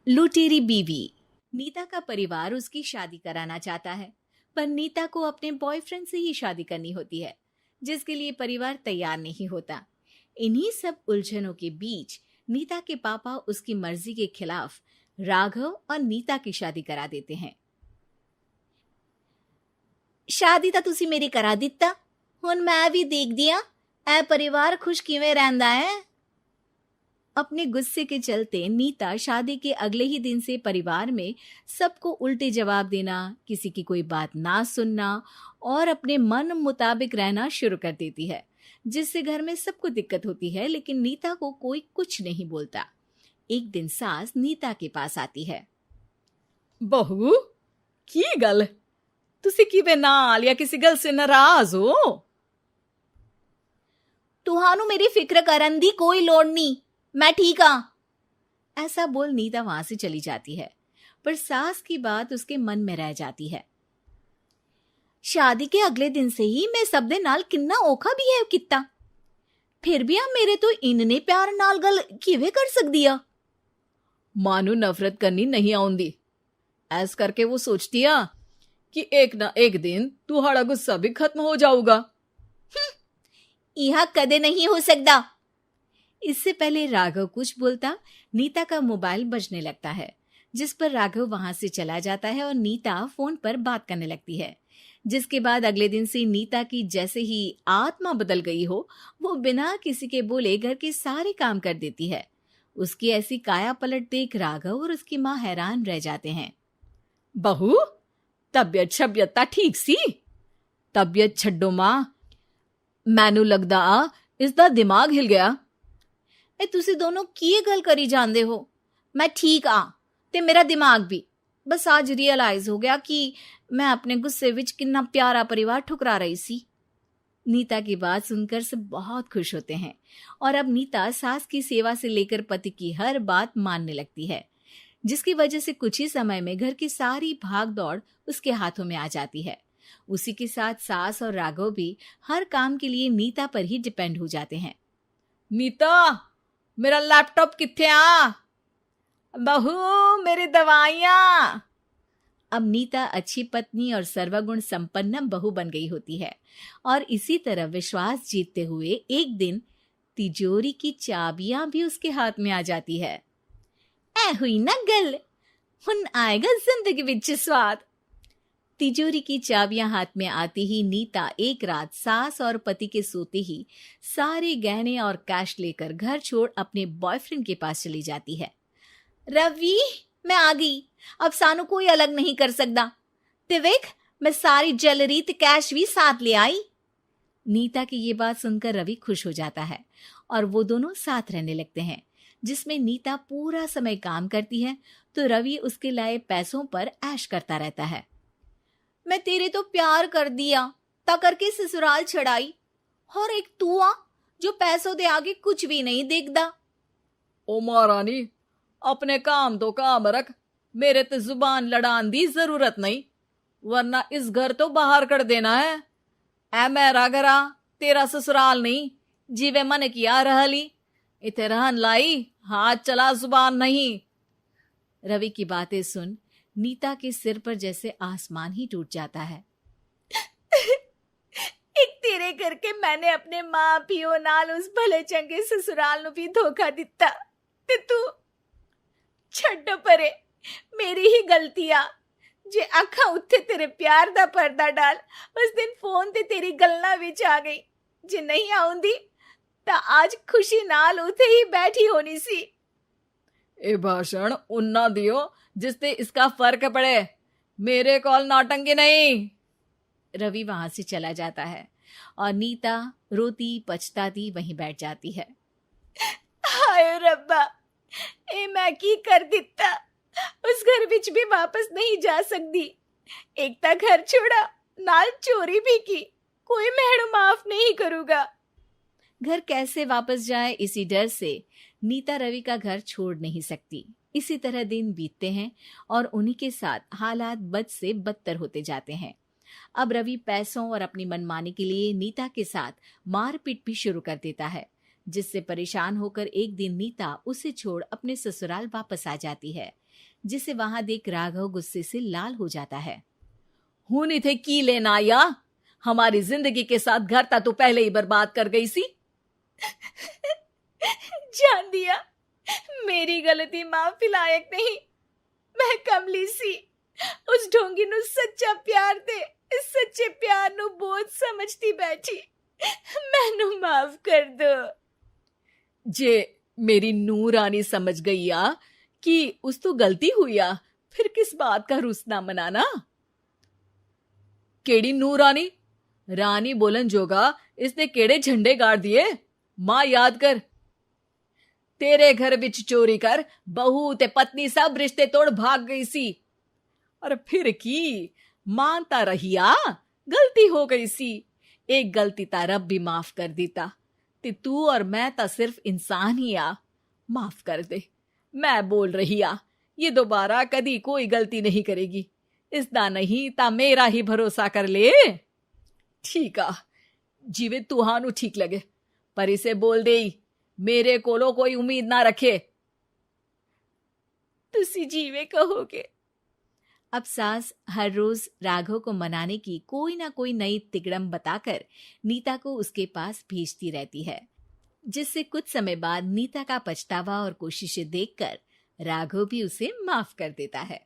लुटेरी बीवी। नीता का परिवार उसकी शादी कराना चाहता है, पर नीता को अपने बॉयफ्रेंड से ही शादी करनी होती है, जिसके लिए परिवार तैयार नहीं होता। इन्हीं सब उलझनों के बीच नीता के पापा उसकी मर्जी के खिलाफ राघव और नीता की शादी करा देते हैं। शादी ਤਾਂ ਤੁਸੀਂ ਮੇਰੀ ਕਰਾ ਦਿੱਤਾ, ਹੁਣ मैं भी देख दिया ए परिवार खुश किवें रहंदा है। अपने गुस्से के चलते नीता शादी के अगले ही दिन से परिवार में सबको उल्टे जवाब देना, किसी की कोई बात ना सुनना और अपने मन मुताबिक रहना शुरू कर देती है, जिससे घर में सबको दिक्कत होती है, लेकिन नीता को कोई कुछ नहीं बोलता। एक दिन सास नीता के पास आती है। बहू की गल, तुसी किवें नाल या किसी गल से नाराज हो? तुहानू मेरी फिक्र करन दी कोई लोड़ नहीं, मैं ठीक हाँ। ऐसा बोल नीता वहां से चली जाती है, पर सास की बात उसके मन में रह जाती है। शादी के अगले दिन से ही मैं सब दे नाल किन्ना औखा बिहेव किता, फिर भी आप मेरे तो इन्ने प्यार नाल गल किवें कर सकदी आ। मां नू नफरत करनी नहीं आउंदी, ऐस करके वो सोचती आ कि एक ना एक दिन तुहाड़ा गुस्सा भी खत्म हो जाऊगा। यह कदे नहीं हो सकता। इससे पहले राघव कुछ बोलता, नीता का मोबाइल बजने लगता है, जिस पर राघव वहां से चला जाता है और नीता फोन पर बात करने लगती है। जिसके बाद अगले दिन से नीता की जैसे ही आत्मा बदल गई हो, वो बिना किसी के बोले घर के सारे काम कर देती है। उसकी ऐसी काया पलट देख राघव और उसकी माँ हैरान रह जाते हैं। बहू तबियत शबियत ता ठीक सी? तबियत छड्डो मां, मैनू लगदा इसदा दिमाग हिल गया। ए तुसी दोनों की गल करी जांदे हो? मैं ठीक आ ते मेरा दिमाग भी। बस आज रियलाइज हो गया कि मैं अपने गुस्से विच कितना प्यारा परिवार ठुकरा रही सी। नीता की बात सुनकर सब बहुत खुश होते हैं और अब नीता सास की सेवा से लेकर पति की हर बात मानने लगती है, जिसकी वजह से कुछ ही समय में घर की सारी भाग दौड़ उसके हाथों में आ जाती है। उसी के साथ सास और राघव भी हर काम के लिए नीता पर ही डिपेंड हो जाते हैं। नीता मेरा लैपटॉप किथे आ? बहू मेरी दवाइयां। अब नीता अच्छी पत्नी और सर्वगुण संपन्न बहू बन गई होती है और इसी तरह विश्वास जीतते हुए एक दिन तिजोरी की चाबियां भी उसके हाथ में आ जाती है। ऐ हुई ना गल, हुन आएगा जिंदगी विच स्वाद। तिजोरी की चाबियां हाथ में आती ही नीता एक रात सास और पति के सोते ही सारे गहने और कैश लेकर घर छोड़ अपने बॉयफ्रेंड के पास चली जाती है। रवि मैं आ गई, अब सानू कोई अलग नहीं कर सकता। ते वेख मैं सारी ज्वेलरी ते कैश भी साथ ले आई। नीता की ये बात सुनकर रवि खुश हो जाता है और वो दोनों साथ रहने लगते हैं, जिसमें नीता पूरा समय काम करती है तो रवि उसके लाए पैसों पर ऐश करता रहता है। मैं तेरे तो प्यार कर दिया ता करके ससुराल छड़ाई, और एक तू आ जो पैसों दे आगे कुछ भी नहीं देखदा। ओ महारानी अपने काम तो काम रख, मेरे ते जुबान लड़ान दी जरूरत नहीं, वरना इस घर तो बाहर कर देना है। ऐ मेरा घरा तेरा ससुराल नहीं, जीवे मन किया रहली इथे रहन लाई, हाथ चला जुबान नहीं। रवि की बातें सुन नीता के सिर पर जैसे आसमान ही टूट जाता है। एक तेरे करके मैंने अपने मां पियो नाल उस भले चंगे ससुराल नु भी धोखा दिता ते तू छड्ड परे, मेरी ही गलती आ जे आखा उत्थे तेरे प्यार दा पर्दा डाल उस दिन फोन ते तेरी गलना विच आ गई। जे नहीं आउंदी ता आज खुशी नाल उथे ही बैठी होनी सी। ए भाषण उन्ना दियो जिससे इसका फर्क पड़े, मेरे कॉल नौटंकी नहीं। रवि वहां से चला जाता है और नीता रोती पछताती वहीं बैठ जाती है। हाय रब्बा, ए मैं की कर दिता, उस घर विच भी वापस नहीं जा सकती। एक ता घर छोड़ा नाल चोरी भी की, कोई मेहणु माफ नहीं करूंगा। घर कैसे वापस जाए इसी डर से नीता रवि का घर छोड़ नहीं सकती। इसी तरह दिन बीतते हैं और उन्हीं के साथ हालात बद से बदतर होते जाते हैं। अब रवि पैसों और अपनी मनमानी के लिए नीता के साथ मारपीट भी शुरू कर देता है, जिससे परेशान होकर एक दिन नीता उसे छोड़ अपने ससुराल वापस आ जाती है। जिसे वहां देख राघव गुस्से से लाल हो जाता है। हूं थे की लेना या हमारी जिंदगी के साथ घर था तो पहले ही बर्बाद कर गई सी। जान दिया, मेरी गलती माफी लायक नहीं। मैं कमली सी उस ढोंगी नु सच्चा प्यार दे इस सच्चे प्यार नु बोझ समझती बैठी। मैनू माफ कर दो। जे मेरी नूर रानी समझ गई या कि उस तो गलती हुई या, फिर किस बात का रुसना मनाना। केड़ी नूर रानी? रानी बोलन जोगा इसने केड़े झंडे गाड़ दिए? मां याद कर, तेरे घर विच चोरी कर बहू ते पत्नी सब रिश्ते तोड़ भाग गई सी। और फिर की मानता रहिया, गलती हो गई सी। एक गलती ता रब भी माफ कर देता ते तू और मैं ता सिर्फ इंसान ही आ। माफ कर दे, मैं बोल रही आ ये दोबारा कदी कोई गलती नहीं करेगी। इसदा नहीं ता मेरा ही भरोसा कर ले। ठीक आ, जिवें तुहानू ठीक लगे, पर इसे बोल दे मेरे कोलो कोई उम्मीद ना रखे। तुसी जीवे कहोगे। अब सास हर रोज राघव को मनाने की कोई ना कोई नई तिकड़म बताकर नीता को उसके पास भेजती रहती है, जिससे कुछ समय बाद नीता का पछतावा और कोशिशें देखकर राघव भी उसे माफ कर देता है।